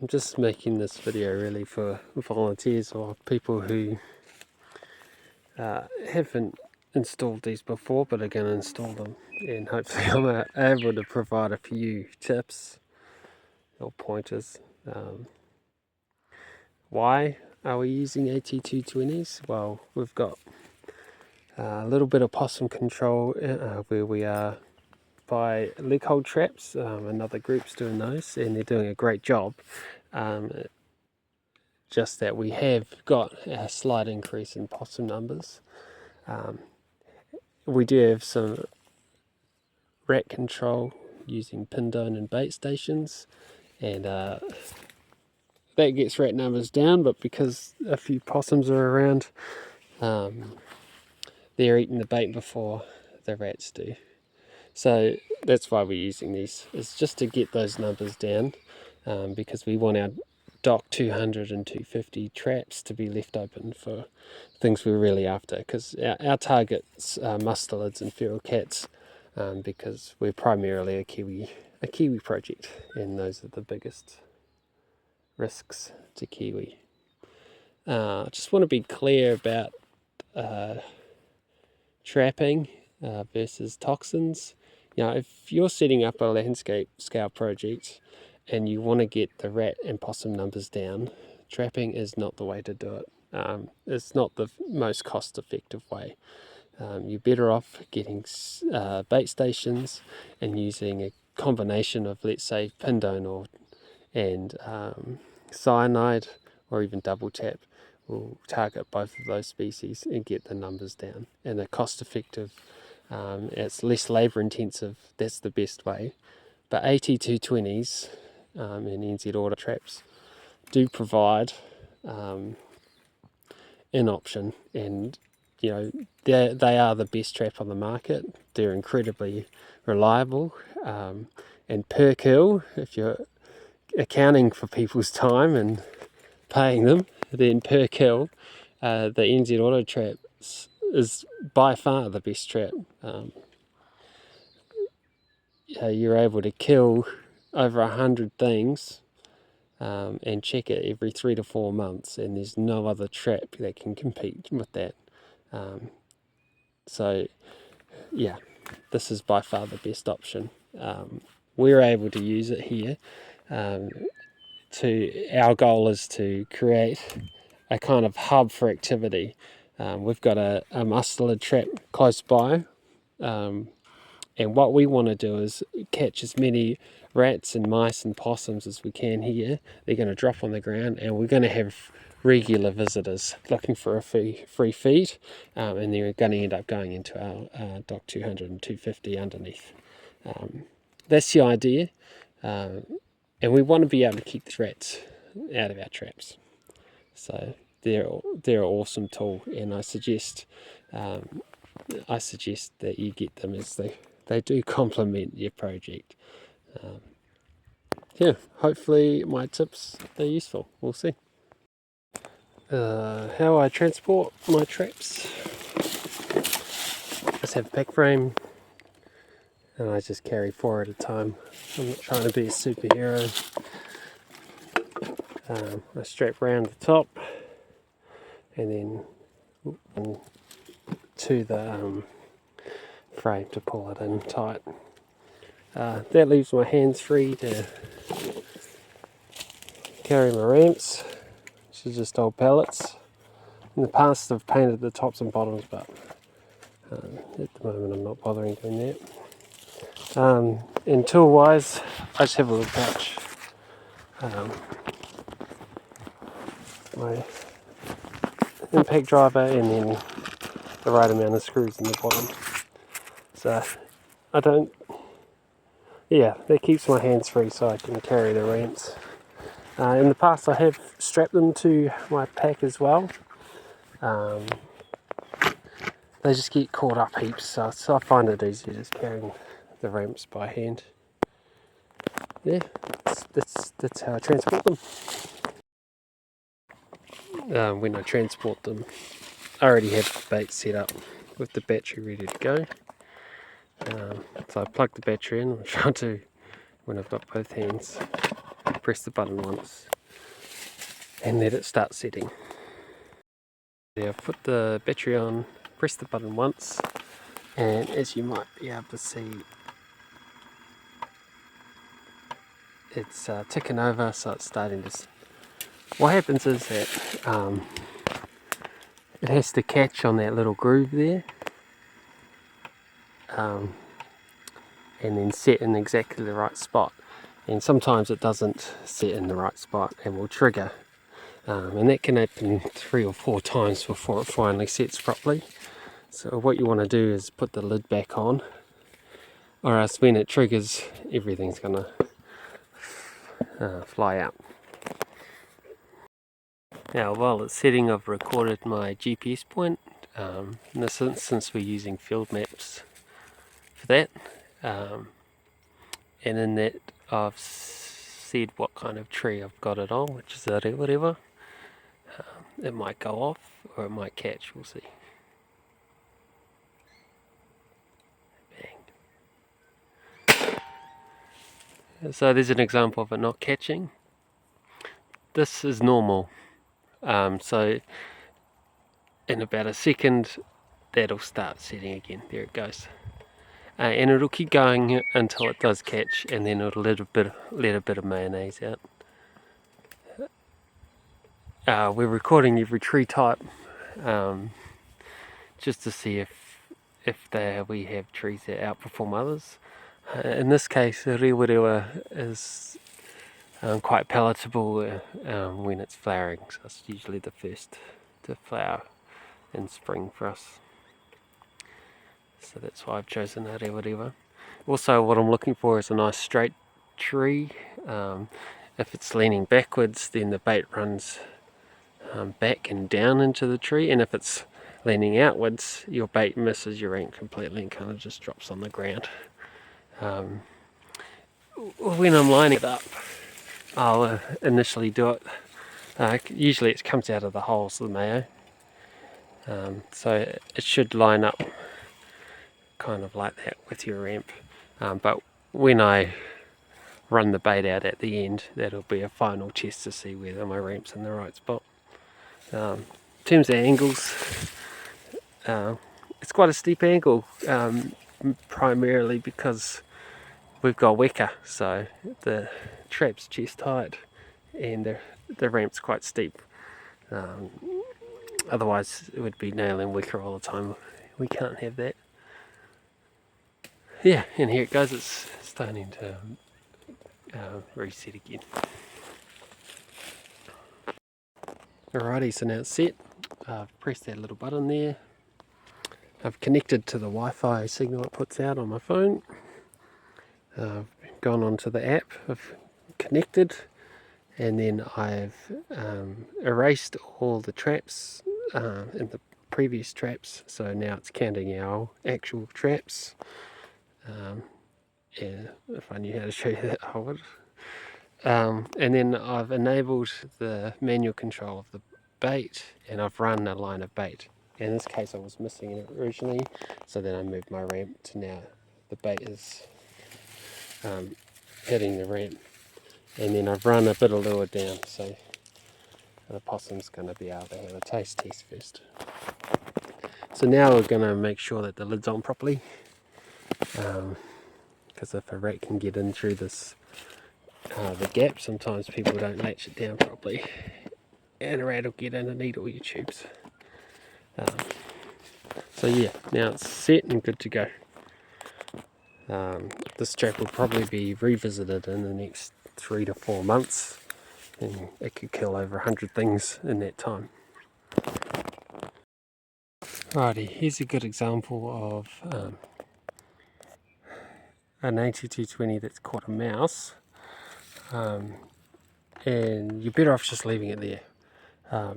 I'm just making this video really for volunteers or people who haven't installed these before but are going to install them, and hopefully I'm able to provide a few tips or pointers. Why are we using AT220s? Well, we've got a little bit of possum control where we are by leg hold traps. Another group's doing those and they're doing a great job. Just that we have got a slight increase in possum numbers. We do have some rat control using pindone and bait stations, and that gets rat numbers down, but because a few possums are around, they're eating the bait before the rats do. So that's why we're using these, it's just to get those numbers down, because we want our DOC 200 and 250 traps to be left open for things we're really after, because our targets are mustelids and feral cats, because we're primarily a kiwi project, and those are the biggest risks to kiwi. I just want to be clear about trapping versus toxins. You know, if you're setting up a landscape scale project and you want to get the rat and possum numbers down, trapping is not the way to do it. It's not the most cost effective way. You're better off getting bait stations and using a combination of, let's say, pindone and cyanide, or even double tap will target both of those species and get the numbers down. And they're cost effective, it's less labour intensive, that's the best way. But AT220s and NZ Auto traps do provide an option, and you know, they are the best trap on the market. They're incredibly reliable, and per kill, if you're accounting for people's time and paying them, then per kill, the NZ Auto trap is by far the best trap. You're able to kill over 100 things and check it every 3 to 4 months, and there's no other trap that can compete with that. So yeah, this is by far the best option. We're able to use it here. Our goal is to create a kind of hub for activity. We've got a mustelid trap close by, and what we want to do is catch as many rats and mice and possums as we can here. They're going to drop on the ground, and we're going to have regular visitors looking for a free feed, and they're going to end up going into our DOC 200 and 250 underneath. That's the idea, and we want to be able to keep the rats out of our traps. So they're an awesome tool, and I suggest that you get them, as they do complement your project. Yeah, hopefully my tips are useful. We'll see. How I transport my traps. I just have a pack frame, and I just carry 4 at a time. I'm not trying to be a superhero. I strap around the top, and then to the frame to pull it in tight. That leaves my hands free to carry my ramps, which is just old pallets. In the past I've painted the tops and bottoms, but at the moment I'm not bothering doing that. And tool wise, I just have a little pouch. My impact driver, and then the right amount of screws in the bottom. So that keeps my hands free so I can carry the ramps. In the past I have strapped them to my pack as well. They just get caught up heaps, so I find it easier just carrying the ramps by hand. Yeah, that's how I transport them. When I transport them, I already have the bait set up with the battery ready to go. So I plug the battery in. I'm trying to, when I've got both hands, press the button once and let it start setting. Yeah, I've put the battery on, press the button once, and as you might be able to see, it's ticking over, so it's starting to... What happens is that it has to catch on that little groove there, and then set in exactly the right spot. And sometimes it doesn't set in the right spot and will trigger. And that can happen 3 or 4 times before it finally sets properly. So what you want to do is put the lid back on, or else when it triggers, everything's going to fly out. Now while it's setting, I've recorded my GPS point. In this instance we're using field maps for that. And in that I've said what kind of tree I've got it on, which is a rewa. It might go off or it might catch, we'll see. Bang. So there's an example of it not catching. This is normal. So in about a second that'll start setting again. There it goes. And it'll keep going until it does catch, and then it'll let a bit of mayonnaise out. We're recording every tree type, just to see if we have trees that outperform others. In this case, the rewa is quite palatable when it's flowering, so it's usually the first to flower in spring for us. So that's why I've chosen a rewa. Also, what I'm looking for is a nice straight tree. If it's leaning backwards, then the bait runs back and down into the tree, and if it's leaning outwards, your bait misses your ramp completely and kind of just drops on the ground. When I'm lining it up, I'll initially do it. Usually it comes out of the holes of the mayo, so it should line up kind of like that with your ramp. But when I run the bait out at the end, that'll be a final test to see whether my ramp's in the right spot. In terms of angles, it's quite a steep angle, primarily because we've got weka, so the trap's chest height and the ramp's quite steep. Otherwise it would be nailing weka all the time. We can't have that. Yeah, and here it goes, it's starting to reset again. Alrighty, so now it's set. I've pressed that little button there. I've connected to the Wi-Fi signal it puts out on my phone. I've gone onto the app, I've connected, and then I've erased all the traps and the previous traps, so now it's counting our actual traps. Yeah, if I knew how to show you that, I would. And then I've enabled the manual control of the bait, and I've run a line of bait. In this case I was missing it originally, so then I moved my ramp to now the bait is hitting the ramp. And then I've run a bit of lure down, so the possum's going to be able to have a taste test first. So now we're going to make sure that the lid's on properly, because if a rat can get in through this the gap, sometimes people don't latch it down properly and a rat will get in and eat all your tubes. So yeah, now it's set and good to go. This trap will probably be revisited in the next 3 to 4 months, and it could kill over 100 things in that time. Alrighty, here's a good example of an AT220 that's caught a mouse, and you're better off just leaving it there.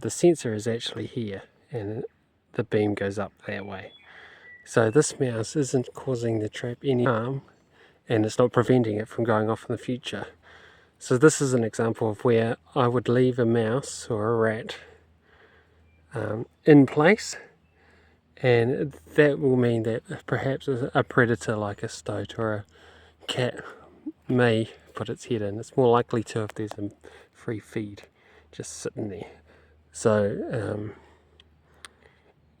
The sensor is actually here and the beam goes up that way. So this mouse isn't causing the trap any harm, and it's not preventing it from going off in the future. So this is an example of where I would leave a mouse or a rat in place, and that will mean that perhaps a predator like a stoat or a cat may put its head in. It's more likely to if there's a free feed just sitting there. So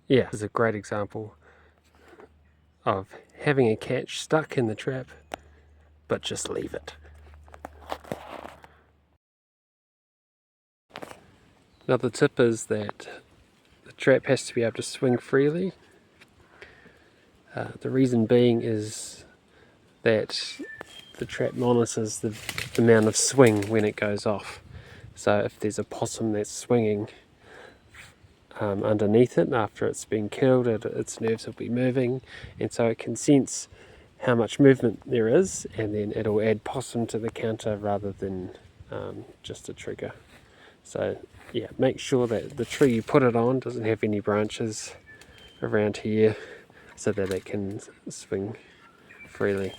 yeah, this is a great example of having a catch stuck in the trap, but just leave it. Another tip is that the trap has to be able to swing freely. The reason being is that the trap monitors the amount of swing when it goes off. So if there's a possum that's swinging underneath it after it's been killed, its nerves will be moving, and so it can sense how much movement there is, and then it'll add possum to the counter rather than just a trigger. So yeah, make sure that the tree you put it on doesn't have any branches around here so that it can swing freely.